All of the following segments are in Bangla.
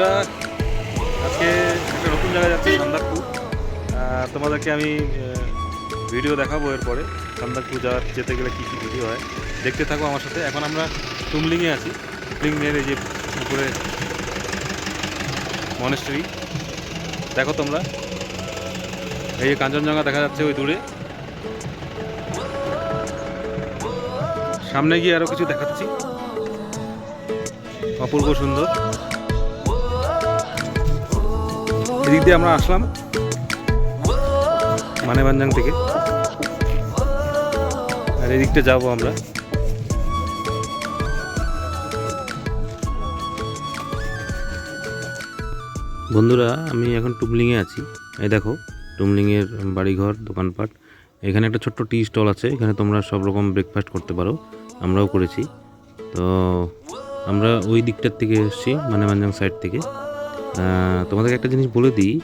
বন্ধুরা, আজকে একটা নতুন জায়গায় যাচ্ছি, সান্দাকফু। তোমাদেরকে আমি ভিডিও দেখাবো এরপরে। সান্দাকফু যেতে গেলে কী কী ভিডিও হয় দেখতে থাকো আমার সাথে। এখন আমরা টুমলিংয়ে আছি। টুমলিংয়ের এই যে উপরে মনেস্ট্রি দেখো তোমরা, এই যে কাঞ্চনজঙ্ঘা দেখা যাচ্ছে ওই দূরে। সামনে গিয়ে আরও কিছু দেখাচ্ছি, অপূর্ব সুন্দর। এদিক দিয়ে আমরা আসলাম মানেবাঞ্জাং থেকে, আর এদিকটা যাবো আমরা। বন্ধুরা, আমি এখন টুমলিংয়ে আছি। এই দেখো টুমলিংয়ের বাড়িঘর, দোকানপাট। এখানে একটা ছোট্ট টি স্টল আছে, এখানে তোমরা সব রকম ব্রেকফাস্ট করতে পারো, আমরাও করেছি। তো আমরা ওই দিকটার থেকে এসেছি, মানেবাঞ্জাং সাইড থেকে। তোমাদেরকে একটা জিনিস বলে দিই,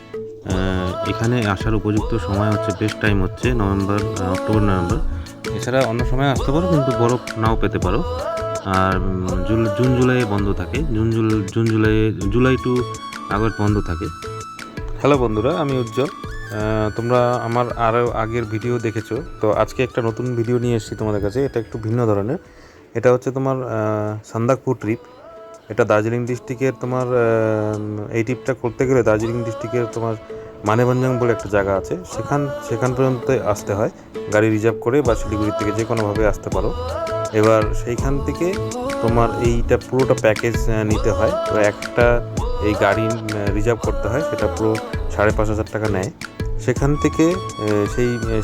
এখানে আসার উপযুক্ত সময় হচ্ছে, বেস্ট টাইম হচ্ছে অক্টোবর নভেম্বর। এছাড়া অন্য সময় আসতে পারো, কিন্তু বরফ নাও পেতে পারো। আর জুন জুলাই বন্ধ থাকে, জুলাই টু আগস্ট বন্ধ থাকে। হ্যালো বন্ধুরা, আমি উজ্জ্বল। তোমরা আমার আরও আগের ভিডিও দেখেছো, তো আজকে একটা নতুন ভিডিও নিয়ে এসেছি তোমাদের কাছে। এটা একটু ভিন্ন ধরনের। এটা হচ্ছে তোমার সান্দাকফু ট্রিপ। এটা দার্জিলিং ডিস্ট্রিক্টের তোমার এই ট্রিপটা করতে গেলে দার্জিলিং ডিস্ট্রিক্টের তোমার মানেভঞ্জাং বলে একটা জায়গা আছে, সেখান পর্যন্ত আসতে হয় গাড়ি রিজার্ভ করে, বা শিলিগুড়ি থেকে যে কোনোভাবে আসতে পারো। এবার সেইখান থেকে তোমার এইটা পুরোটা প্যাকেজ নিতে হয়। তো একটা এই গাড়ি রিজার্ভ করতে হয়, সেটা পুরো 5,500 টাকা নেয়। সেখান থেকে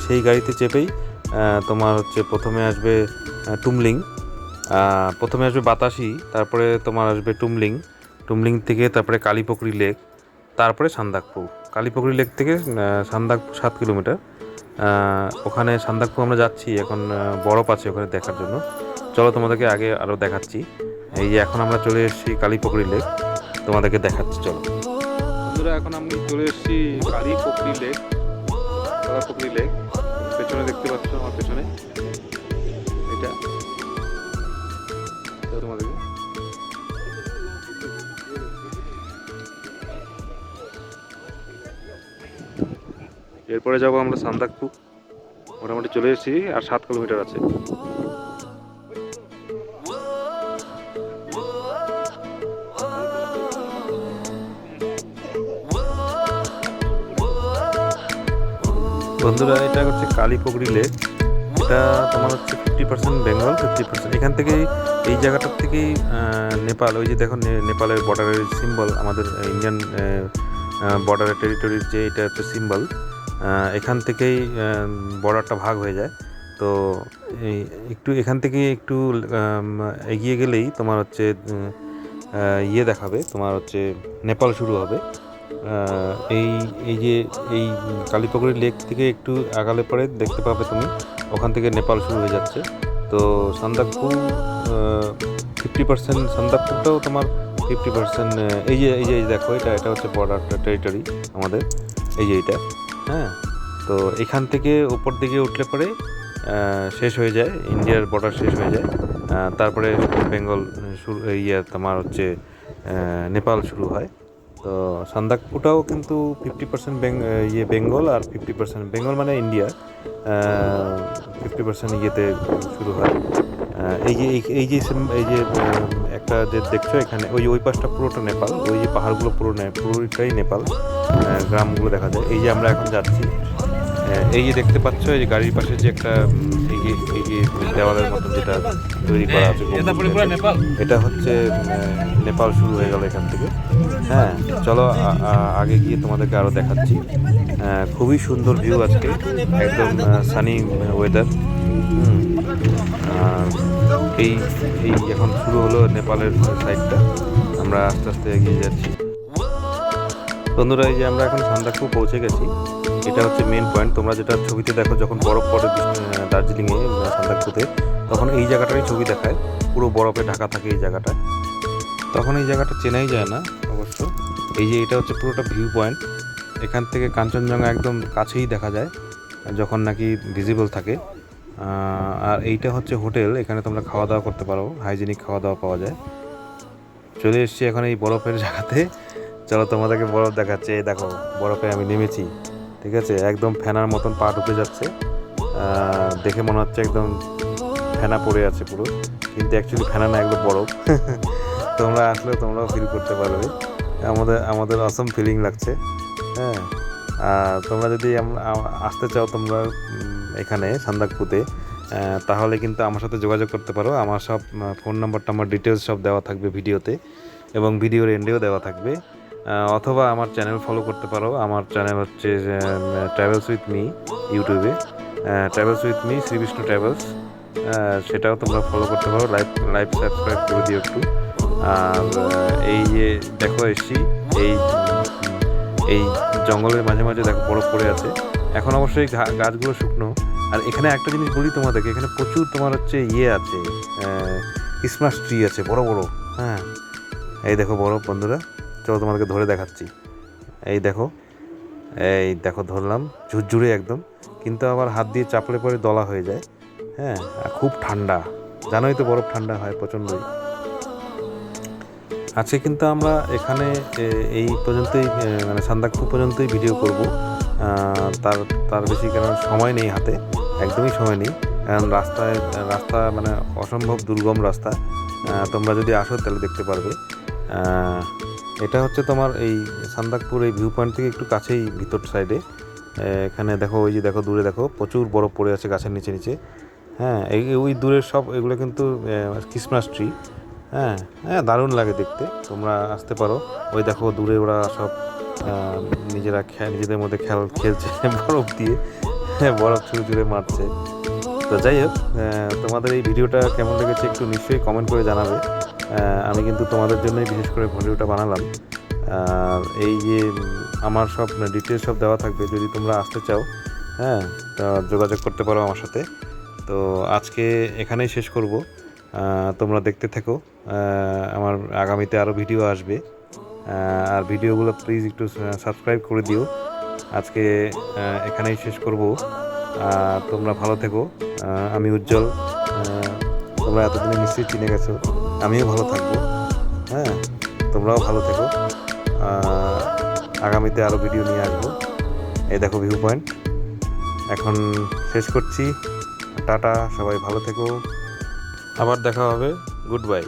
সেই গাড়িতে চেপেই তোমার হচ্ছে প্রথমে আসবে টুমলিং, প্রথমে আসবে বাতাসি, তারপরে তোমার আসবে টুমলিং থেকে তারপরে কালীপকরি লেক, তারপরে সান্দাকফু। কালীপকরি লেক থেকে সান্দাকফু 7 কিলোমিটার। ওখানে সান্দাকফু আমরা যাচ্ছি এখন। বরফ আছে ওখানে দেখার জন্য। চলো তোমাদেরকে আগে আরও দেখাচ্ছি। এই যে এখন আমরা চলে এসেছি কালীপকরি লেক, তোমাদেরকে দেখাচ্ছি। চলো বন্ধুরা, এখন আমি চলে এসেছি কালীপকরি লেক। পেছনে দেখতে পাচ্ছ আমার পেছনে, এটা তোমাদেরকে এরপরে যাবো আমরা সান্দাকফু। মোটামুটি চলে এসেছি, আর 7 কিলোমিটার আছে। বন্ধুরা, এটা হচ্ছে কালীপকরি লেক। এটা তোমার হচ্ছে 50% বেঙ্গল, 50%। এখান থেকেই, এই জায়গাটার থেকেই নেপাল, ওই যে দেখো নেপালের বর্ডারের সিম্বল, আমাদের ইন্ডিয়ান বর্ডারের টেরিটরির যে এটা হচ্ছে সিম্বল, এখান থেকেই বর্ডারটা ভাগ হয়ে যায়। তো একটু এখান থেকে একটু এগিয়ে গেলেই তোমার হচ্ছে দেখাবে, তোমার হচ্ছে নেপাল শুরু হবে। এই এই যে এই কালীপকরি লেক থেকে একটু আগালে পরে দেখতে পাবে তুমি, ওখান থেকে নেপাল শুরু হয়ে যাচ্ছে। তো সান্দাকফু 50%, সান্দাকফুটাও তোমার 50%। এই যে দেখো, এটা হচ্ছে বর্ডার টেরিটরি আমাদের, এই যে এটা। হ্যাঁ, তো এখান থেকে উপর দিকে উঠলে পরে শেষ হয়ে যায়, ইন্ডিয়ার বর্ডার শেষ হয়ে যায়। তারপরে বেঙ্গল শুরু, তোমার হচ্ছে নেপাল শুরু হয়। তো সান্দাকফুটাও কিন্তু 50% বেঙ্গল, আর 50% বেঙ্গল মানে ইন্ডিয়া, 50% শুরু হয়। এই যে একটা যে দেখছো এখানে, ওই পাশটা পুরোটা নেপাল, ওই যে পাহাড়গুলো পুরোটাই নেপাল, গ্রামগুলো দেখা যায়। এই যে আমরা এখন যাচ্ছি, এই যে দেখতে পাচ্ছ, এই যে গাড়ির পাশে যে একটা এই যে দেওয়ালের মতো যেটা তৈরি করা আছে, এটা হচ্ছে নেপাল শুরু হয়ে গেল এখান থেকে। হ্যাঁ, চলো আগে গিয়ে তোমাদেরকে আরও দেখাচ্ছি। খুবই সুন্দর ভিউ আজকে, একদম সানি ওয়েদার। এই এই এখন শুরু হলো নেপালের সাইডটা, আমরা আস্তে আস্তে এগিয়ে যাচ্ছি। বন্ধুরা, এই যে আমরা এখন সান্দাকফু পৌঁছে গেছি। এটা হচ্ছে মেন পয়েন্ট। তোমরা যেটা ছবিতে দেখো, যখন বরফ পড়ে দার্জিলিংয়ে, সান্দাকফুতে, তখন এই জায়গাটারই ছবি দেখায়, পুরো বরফে ঢাকা থাকে এই জায়গাটা। তখন এই জায়গাটা চেনাই যায় না অবশ্য। এই যে এটা হচ্ছে পুরোটা ভিউ পয়েন্ট, এখান থেকে কাঞ্চনজঙ্ঘা একদম কাছেই দেখা যায় যখন নাকি ভিজিবল থাকে। আর এইটা হচ্ছে হোটেল, এখানে তোমরা খাওয়া দাওয়া করতে পারো, হাইজেনিক খাওয়া দাওয়া পাওয়া যায়। চলে এসেছি এখন এই বরফের জায়গাতে। চলো তোমাদেরকে বরফ দেখাচ্ছি। এই দেখো বরফে আমি নেমেছি, ঠিক আছে, একদম ফেনার মতন পা ঢুকে যাচ্ছে। দেখে মনে হচ্ছে একদম ফেনা পড়ে আছে পুরো, কিন্তু অ্যাকচুয়ালি ফেনা না, একদম বরফ। তোমরা আসলে তোমরাও ফিল করতে পারবে, আমাদের আমাদের অসম ফিলিং লাগছে। হ্যাঁ, আর তোমরা যদি আসতে চাও তোমরা এখানে সান্দাকপুতে, তাহলে কিন্তু আমার সাথে যোগাযোগ করতে পারো। আমার সব ফোন নাম্বারটা, আমার ডিটেলস সব দেওয়া থাকবে ভিডিওতে, এবং ভিডিওর এন্ডেও দেওয়া থাকবে। অথবা আমার চ্যানেল ফলো করতে পারো। আমার চ্যানেল হচ্ছে ট্রাভেলস উইথ মি, ইউটিউবে travels with me Shri Vishnu travels, সেটাও তোমরা ফলো করতে পারো। লাইভ সাবস্ক্রাইব করে দিও একটু। আর এই যে দেখো এসছি, এই এই জঙ্গলের মাঝে মাঝে দেখো বরফ পড়ে আছে। এখন অবশ্যই গাছগুলো শুকনো। আর এখানে একটা জিনিস বলি তোমাদেরকে, এখানে প্রচুর তোমার হচ্ছে আছে, ক্রিসমাস ট্রি আছে বড় বড়। হ্যাঁ, এই দেখো বরফ বন্ধুরা, চলো তোমাদেরকে ধরে দেখাচ্ছি। এই দেখো, এই দেখো ধরলাম, ঝুরঝুরে একদম, কিন্তু আবার হাত দিয়ে চাপলে পরে দলা হয়ে যায়। হ্যাঁ, আর খুব ঠান্ডা, জানোই তো বরফ ঠান্ডা হয় প্রচণ্ডই। আজকে কিন্তু আমরা এখানে এই পর্যন্তই, মানে সান্দাকফু পর্যন্তই ভিডিও করব। তার তার বেশি, কারণ সময় নেই হাতে, একদমই সময় নেই। কারণ রাস্তা মানে অসম্ভব দুর্গম রাস্তা। তোমরা যদি আসো তাহলে দেখতে পারবে। এটা হচ্ছে তোমার এই সান্দাকপুর এই ভিউ পয়েন্ট থেকে একটু কাছেই, ভিতর সাইডে। এখানে দেখো, ওই যে দেখো দূরে দেখো প্রচুর বরফ পড়ে আছে গাছের নিচে নিচে। হ্যাঁ, ওই দূরের সব এগুলো কিন্তু ক্রিসমাস ট্রি। হ্যাঁ হ্যাঁ, দারুণ লাগে দেখতে, তোমরা আসতে পারো। ওই দেখো দূরে ওরা সব নিজেদের মধ্যে খেলছে বরফ দিয়ে, বরফ ছুঁড়ে ছুঁড়ে মারছে। তো যাই হোক, তোমাদের এই ভিডিওটা কেমন লেগেছে একটু নিশ্চয়ই কমেন্ট করে জানাবে। আমি কিন্তু তোমাদের জন্যই বিশেষ করে ভিডিওটা বানালাম। আর এই যে আমার সব ডিটেলস সব দেওয়া থাকবে, যদি তোমরা আসতে চাও, হ্যাঁ, তা যোগাযোগ করতে পারো আমার সাথে। তো আজকে এখানেই শেষ করব। তোমরা দেখতে থেকো, আমার আগামীতে আরও ভিডিও আসবে। আর ভিডিওগুলো প্লিজ একটু সাবস্ক্রাইব করে দিও। আজকে এখানেই শেষ করব। তোমরা ভালো থেকো। আমি উজ্জ্বল, তোমরা এতদিনে নিশ্চয়ই চিনে গেছো। আমিও ভালো থাকবো। হ্যাঁ, তোমরাও ভালো থেকো। আগামীতে আরও ভিডিও নিয়ে আসবো। এই দেখো ভিউ পয়েন্ট। এখন শেষ করছি, টাটা, সবাই ভালো থেকো, আবার দেখা হবে, গুড বাই।